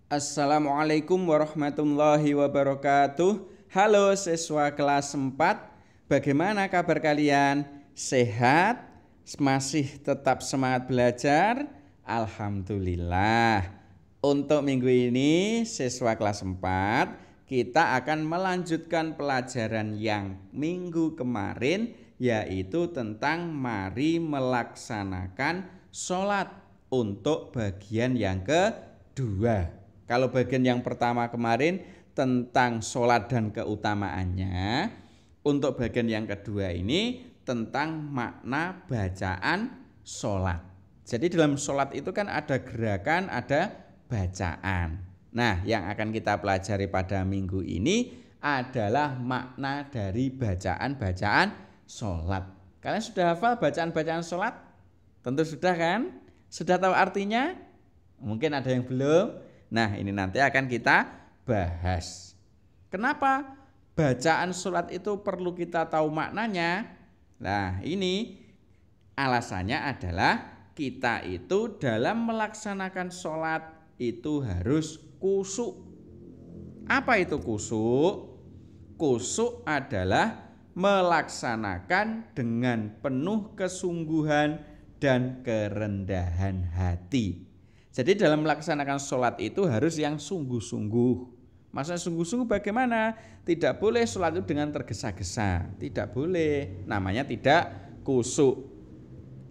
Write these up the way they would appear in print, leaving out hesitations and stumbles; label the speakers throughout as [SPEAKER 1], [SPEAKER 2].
[SPEAKER 1] Assalamualaikum warahmatullahi wabarakatuh. Halo siswa kelas 4, bagaimana kabar kalian? Sehat? Masih tetap semangat belajar? Alhamdulillah. Untuk minggu ini siswa kelas 4 kita akan melanjutkan pelajaran yang minggu kemarin, yaitu tentang mari melaksanakan sholat untuk bagian yang kedua. Kalau bagian yang pertama kemarin tentang sholat dan keutamaannya, untuk bagian yang kedua ini tentang makna bacaan sholat. Jadi dalam sholat itu kan ada gerakan, ada bacaan. Nah, yang akan kita pelajari pada minggu ini adalah makna dari bacaan-bacaan sholat. Kalian sudah hafal bacaan-bacaan sholat? Tentu sudah kan? Sudah tahu artinya? Mungkin ada yang belum. Nah, ini nanti akan kita bahas. Kenapa bacaan sholat itu perlu kita tahu maknanya? Nah, ini alasannya adalah kita itu dalam melaksanakan sholat itu harus khusyuk. Apa itu khusyuk? Khusyuk adalah melaksanakan dengan penuh kesungguhan dan kerendahan hati. Jadi dalam melaksanakan sholat itu harus yang sungguh-sungguh. Maksudnya sungguh-sungguh bagaimana? Tidak boleh sholat itu dengan tergesa-gesa. Tidak boleh. Namanya tidak khusyuk.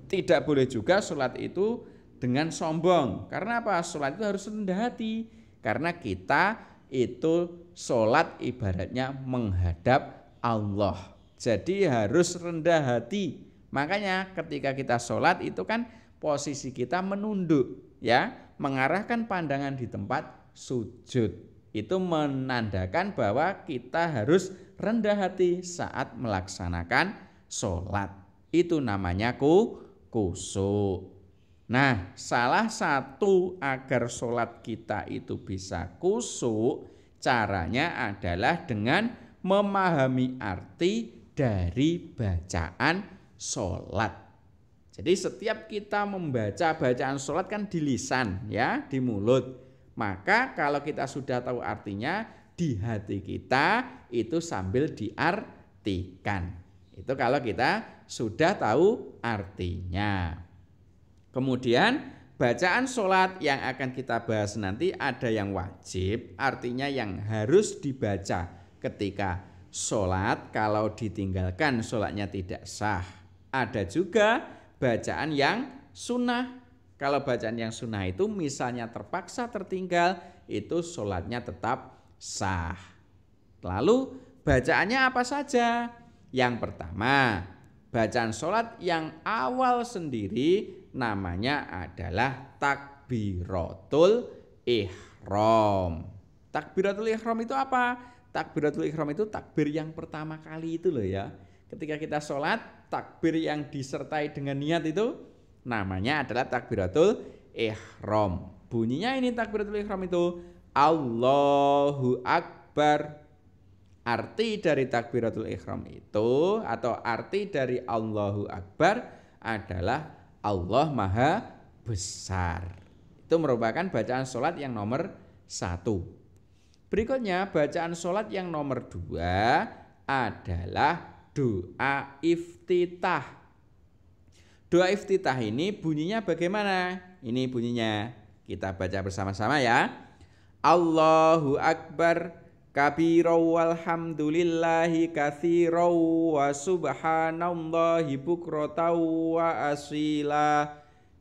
[SPEAKER 1] Tidak boleh juga sholat itu dengan sombong. Karena apa? Sholat itu harus rendah hati. Karena kita itu sholat ibaratnya menghadap Allah. Jadi harus rendah hati. Makanya ketika kita sholat itu kan posisi kita menunduk, ya, mengarahkan pandangan di tempat sujud. Itu menandakan bahwa kita harus rendah hati saat melaksanakan sholat. Itu namanya khusyuk. Nah, salah satu agar sholat kita itu bisa khusyuk, caranya adalah dengan memahami arti dari bacaan sholat. Jadi setiap kita membaca bacaan sholat kan di lisan, ya, di mulut. Maka kalau kita sudah tahu artinya, di hati kita itu sambil diartikan. Itu kalau kita sudah tahu artinya. Kemudian bacaan sholat yang akan kita bahas nanti ada yang wajib, artinya yang harus dibaca ketika sholat. Kalau ditinggalkan sholatnya tidak sah. Ada juga bacaan yang sunnah. Kalau bacaan yang sunnah itu misalnya terpaksa tertinggal, itu sholatnya tetap sah. Lalu bacaannya apa saja? Yang pertama, bacaan sholat yang awal sendiri namanya adalah takbiratul ihram. Takbiratul ihram itu apa? Takbiratul ihram itu takbir yang pertama kali itu loh ya. Ketika kita sholat, takbir yang disertai dengan niat itu namanya adalah takbiratul ihram. Bunyinya ini takbiratul ihram itu Allahu Akbar. Arti dari takbiratul ihram itu atau arti dari Allahu Akbar adalah Allah Maha Besar. Itu merupakan bacaan sholat yang nomor 1. Berikutnya bacaan sholat yang nomor 2 adalah doa iftitah. Doa iftitah ini bunyinya bagaimana? Ini bunyinya. Kita baca bersama-sama ya. Allahu Akbar kabira walhamdulillahi katsira wa subhanallahi bukratan wa asila.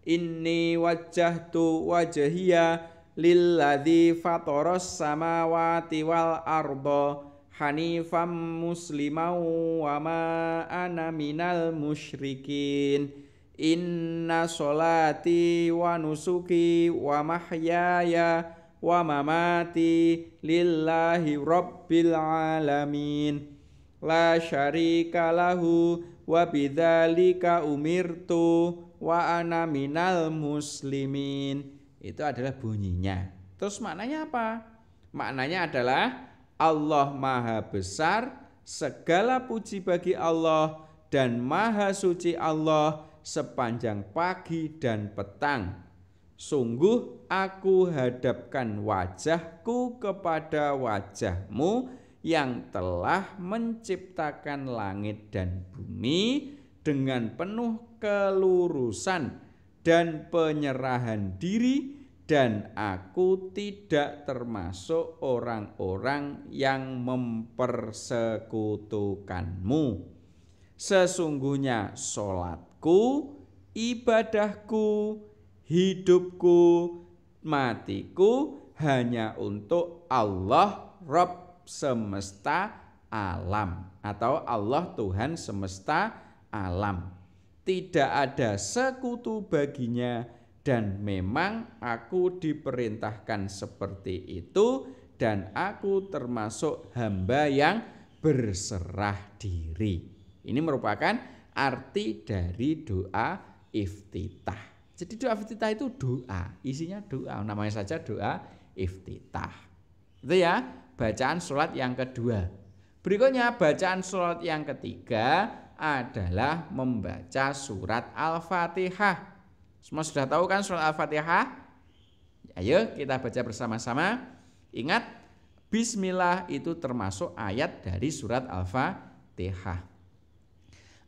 [SPEAKER 1] Inni wajjahtu wajhiya lilladzi fataras samawati wal arda hanifam musliman wa ma ana minal musyrikin. Inna sholati wa nusuki wa mahyaya wa mamati lillahi rabbil alamin la syarika lahu wa bidzalika umirtu wa ana minal muslimin. Itu adalah bunyinya. Terus maknanya apa? Maknanya adalah Allah Maha Besar, segala puji bagi Allah, dan Maha Suci Allah sepanjang pagi dan petang. Sungguh aku hadapkan wajahku kepada wajahmu yang telah menciptakan langit dan bumi dengan penuh kelurusan dan penyerahan diri, dan aku tidak termasuk orang-orang yang mempersekutukanmu. Sesungguhnya sholatku, ibadahku, hidupku, matiku hanya untuk Allah Rabb semesta alam, atau Allah Tuhan semesta alam. Tidak ada sekutu baginya, dan memang aku diperintahkan seperti itu, dan aku termasuk hamba yang berserah diri. Ini merupakan arti dari doa iftitah. Jadi doa iftitah itu doa, isinya doa, namanya saja doa iftitah. Itu ya, bacaan sholat yang kedua. Berikutnya bacaan sholat yang ketiga adalah membaca surat Al-Fatihah. Semua sudah tahu kan surat Al-Fatihah? Ayo kita baca bersama-sama. Ingat, bismillah itu termasuk ayat dari surat Al-Fatihah.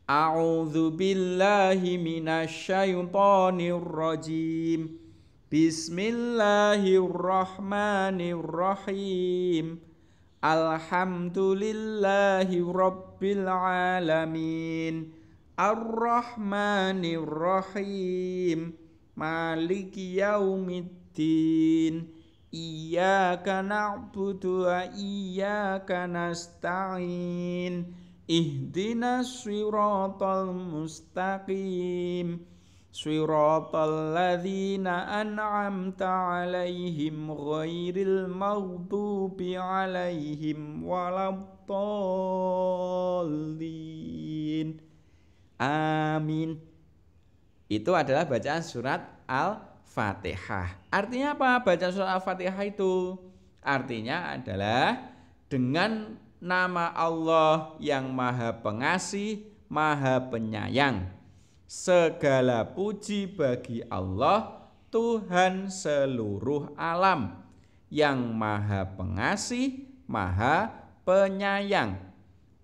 [SPEAKER 1] A'udzu billahi minasyaitonir rajim. Bismillahirrahmanirrahim. Alhamdulillahi rabbil alamin. Ar-Rahmanir-Rahim. Maliki yaumiddin. Iyyaka na'budu wa iyyaka nasta'in. Ihdinas siratal mustaqim. Siratal ladzina an'amta 'alaihim ghairil maghdubi 'alaihim waladdallin. Amin. Itu adalah bacaan surat Al-Fatihah. Artinya apa bacaan surat Al-Fatihah itu? Artinya adalah dengan nama Allah yang Maha Pengasih, Maha Penyayang. Segala puji bagi Allah, Tuhan seluruh alam, yang Maha Pengasih, Maha Penyayang,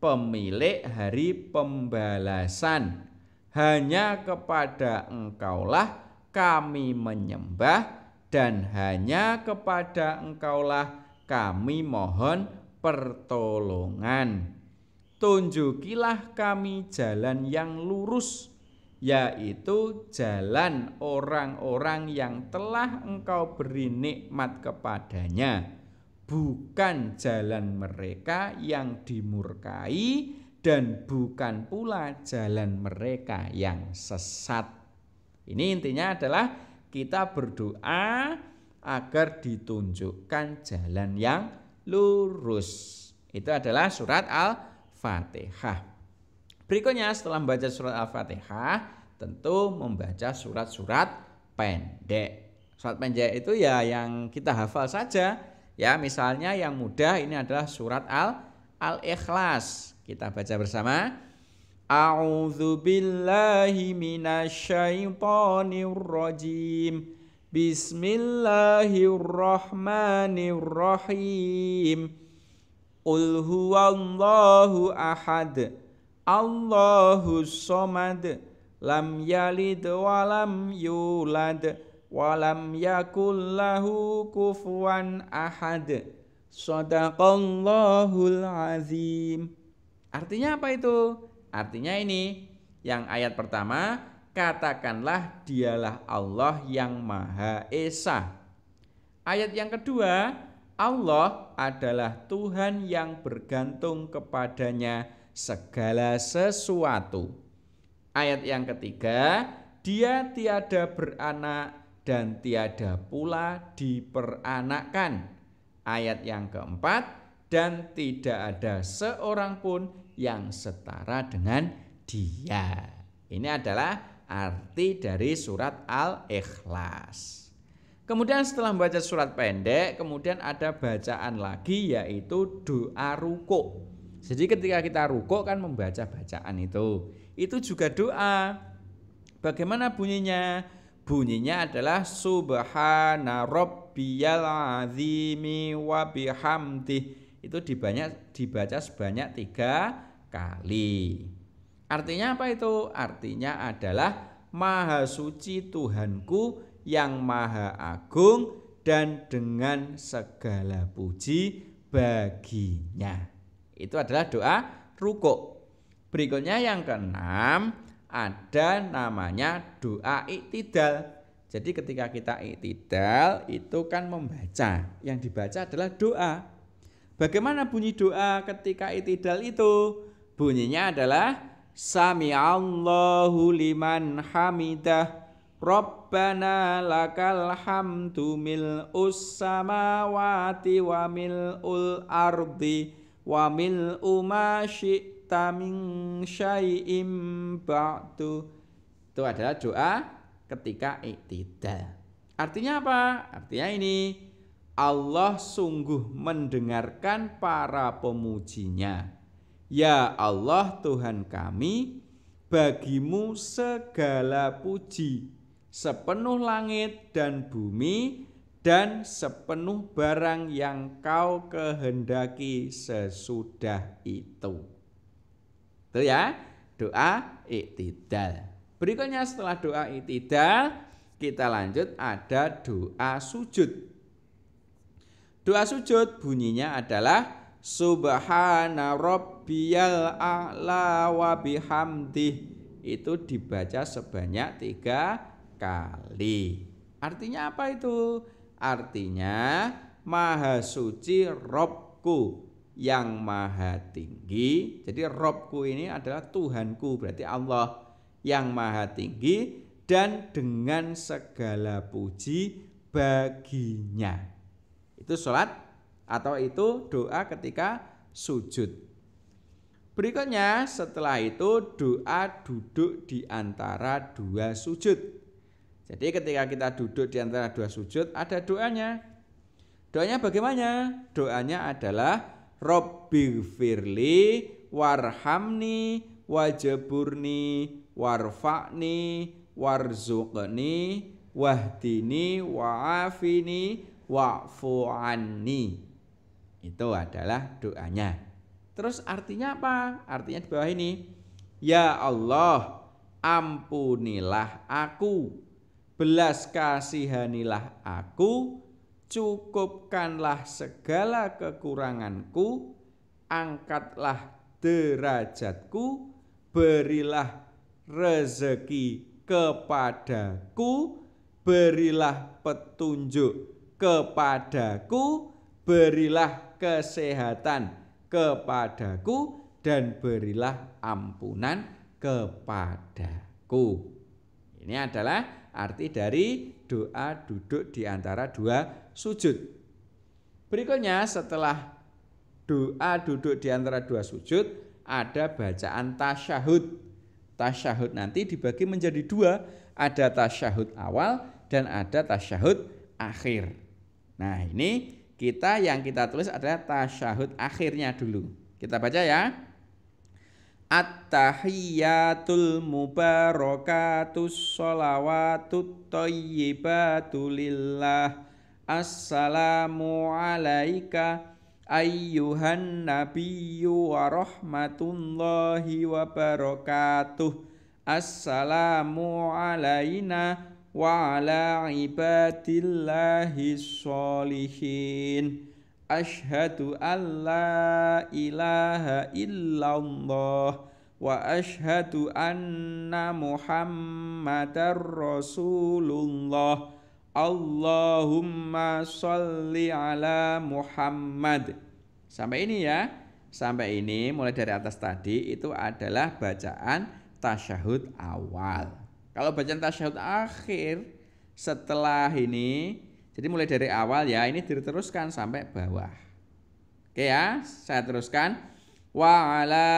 [SPEAKER 1] pemilik hari pembalasan. Hanya kepada Engkaulah kami menyembah, dan hanya kepada Engkaulah kami mohon pertolongan. Tunjukilah kami jalan yang lurus, yaitu jalan orang-orang yang telah Engkau beri nikmat kepadanya, bukan jalan mereka yang dimurkai, dan bukan pula jalan mereka yang sesat. Ini intinya adalah kita berdoa agar ditunjukkan jalan yang lurus. Itu adalah surat Al-Fatihah. Berikutnya setelah membaca surat Al-Fatihah, tentu membaca surat-surat pendek. Surat pendek itu ya yang kita hafal saja. Ya, misalnya yang mudah ini adalah surat Al-Ikhlas. Kita baca bersama. A'udzu billahi minasyaitonir rajim. Bismillahirrahmanirrahim. Qul huwallahu ahad. Allahus samad. Lam yalid walam yulad. Walam yakul lahu kufuwan ahad. Shadaqallahul azim. Artinya apa itu? Artinya ini, yang ayat pertama, katakanlah dialah Allah yang Maha Esa. Ayat yang kedua, Allah adalah Tuhan yang bergantung kepadanya segala sesuatu. Ayat yang ketiga, Dia tiada beranak dan tiada pula diperanakkan. Ayat yang keempat, dan tidak ada seorang pun yang setara dengan Dia. Ini adalah arti dari surat Al-Ikhlas. Kemudian setelah membaca surat pendek, kemudian ada bacaan lagi, yaitu doa rukuk. Jadi ketika kita rukuk kan membaca bacaan itu juga doa. Bagaimana bunyinya? Bunyinya adalah subhana rabbiyal azimi wa bihamdih. Itu dibaca sebanyak 3 kali. Artinya apa itu? Artinya adalah Maha suci Tuhanku yang maha agung dan dengan segala puji baginya. Itu adalah doa rukuk. Berikutnya yang keenam, ada namanya doa iktidal. Jadi ketika kita iktidal itu kan membaca. Yang dibaca adalah doa. Bagaimana bunyi doa ketika iktidal itu? Bunyinya adalah Sami'allahu liman hamidah Rabbana lakal hamdu mil'us samawati wa mil'ul ardi wa mil'u ma syi'ta min syai'im ba'du. Itu adalah doa ketika iktidal. Artinya apa? Artinya ini, Allah sungguh mendengarkan para pemujinya. Ya Allah Tuhan kami, bagimu segala puji, sepenuh langit dan bumi, dan sepenuh barang yang kau kehendaki sesudah itu. Itu ya, doa iktidal. Berikutnya setelah doa iktidal, kita lanjut ada doa sujud. Doa sujud bunyinya adalah Subhana rabbiyal a'la wa bihamdih. Itu dibaca sebanyak 3 kali. Artinya apa itu? Artinya maha suci Robku yang maha tinggi. Jadi Robku ini adalah Tuhanku, berarti Allah yang maha tinggi dan dengan segala puji baginya. Itu sholat atau itu doa ketika sujud. Berikutnya setelah itu doa duduk di antara 2 sujud. Jadi ketika kita duduk di antara 2 sujud ada doanya. Doanya bagaimana? Doanya adalah Rabbighfirli warhamni wajburni warfa'ni warzuqni wahdini wa'afini wa'fu anni. Itu adalah doanya. Terus artinya apa? Artinya di bawah ini. Ya Allah, ampunilah aku, belas kasihanilah aku, cukupkanlah segala kekuranganku, angkatlah derajatku, berilah rezeki kepadaku, berilah petunjuk kepadaku, berilah kesehatan kepadaku, dan berilah ampunan kepadaku. Ini adalah arti dari doa duduk di antara 2 sujud. Berikutnya setelah doa duduk di antara 2 sujud ada bacaan tasyahud. Tasyahud nanti dibagi menjadi 2, ada tasyahud awal dan ada tasyahud akhir. Nah ini yang kita tulis adalah tasyahud akhirnya dulu. Kita baca ya. At-tahiyyatul mubarakatus sholawatut thayyibatu lillah. Assalamu alaika ayyuhan nabiyyu wa rahmatullahi wa barakatuh. Assalamu alaina wa ala ibadillahi sholihin. Asyhadu an la ilaha illallah wa asyhadu anna muhammadar rasulullah. Allahumma sholli ala Muhammad. Sampai ini ya. Sampai ini mulai dari atas tadi itu adalah bacaan tasyahud awal. Kalau bacaan tasyahud akhir setelah ini, jadi mulai dari awal ya, ini diteruskan sampai bawah. Oke ya, saya teruskan. Wa ala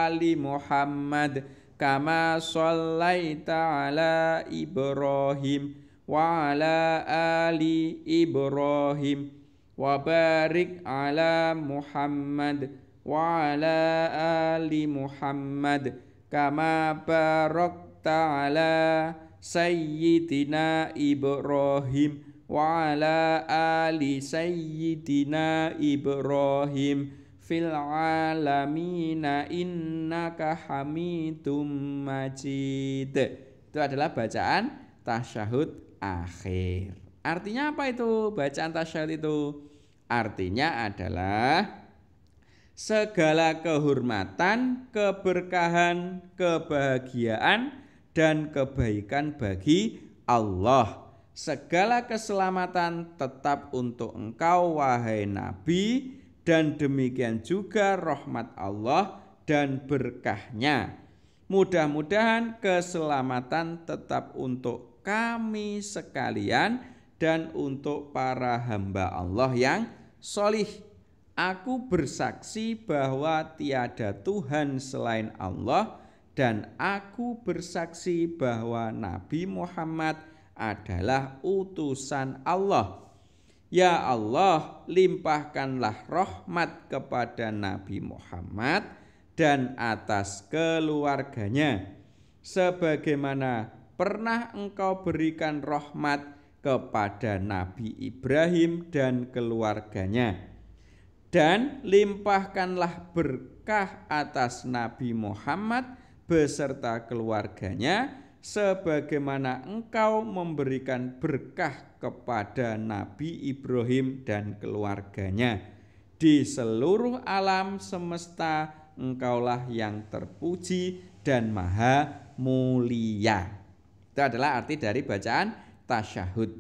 [SPEAKER 1] ali Muhammad kama shallaita ala Ibrahim wa ala ali Ibrahim wa barik ala Muhammad wa ala ali Muhammad kama barakta ala sayyidina Ibrahim wa ala ali sayyidina Ibrahim fil alamina innaka hamidum majid. Itu adalah bacaan tasyahud akhir. Artinya apa itu bacaan tasyahud itu? Artinya adalah segala kehormatan, keberkahan, kebahagiaan, dan kebaikan bagi Allah. Segala keselamatan tetap untuk engkau wahai Nabi, dan demikian juga rahmat Allah dan berkahnya. Mudah-mudahan keselamatan tetap untuk kami sekalian dan untuk para hamba Allah yang solih. Aku bersaksi bahwa tiada Tuhan selain Allah, dan aku bersaksi bahwa Nabi Muhammad adalah utusan Allah. Ya Allah, limpahkanlah rahmat kepada Nabi Muhammad dan atas keluarganya, sebagaimana pernah engkau berikan rahmat kepada Nabi Ibrahim dan keluarganya. Dan limpahkanlah berkah atas Nabi Muhammad beserta keluarganya, sebagaimana engkau memberikan berkah kepada Nabi Ibrahim dan keluarganya. Di seluruh alam semesta engkaulah yang terpuji dan maha mulia. Itu adalah arti dari bacaan tasyahud.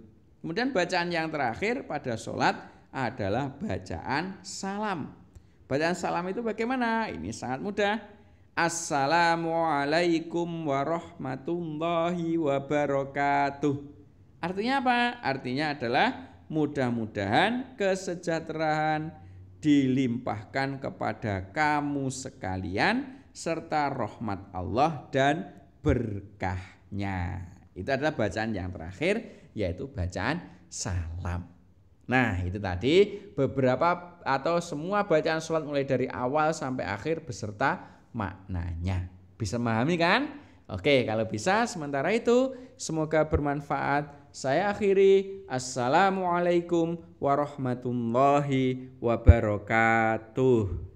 [SPEAKER 1] Kemudian bacaan yang terakhir pada sholat adalah bacaan salam. Bacaan salam itu bagaimana? Ini sangat mudah. Assalamualaikum warahmatullahi wabarakatuh. Artinya apa? Artinya adalah mudah-mudahan kesejahteraan dilimpahkan kepada kamu sekalian serta rahmat Allah dan berkahnya. Itu adalah bacaan yang terakhir, yaitu bacaan salam. Nah, itu tadi beberapa atau semua bacaan sholat mulai dari awal sampai akhir beserta maknanya. Bisa memahami kan? Oke, kalau bisa sementara itu semoga bermanfaat. Saya akhiri. Assalamualaikum warahmatullahi wabarakatuh.